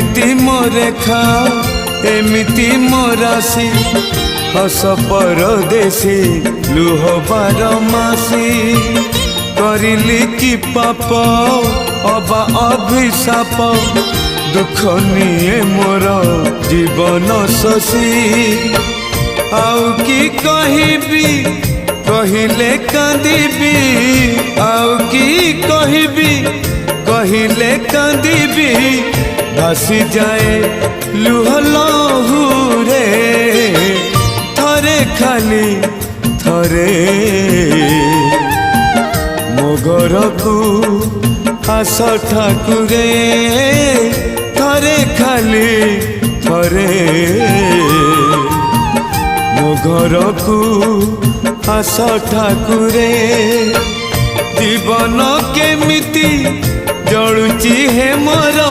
एमिति मो रेखा एमिति मो राशि हस परदेसी लुह बारमासी करिली कि पाप अबा अभिशाप दुख निये मोर जीवन शशि आउ कि कहबी कहिले कांदिबी आउ कि कहबी कहिले कांदिबी भासी जाए लुह लहुरे थरे खाली थरे मो घर को आस ठाकुरे थरे खाली थरे मो घर को आस ठाकुरे जीवन केमिति जलुची हे मोर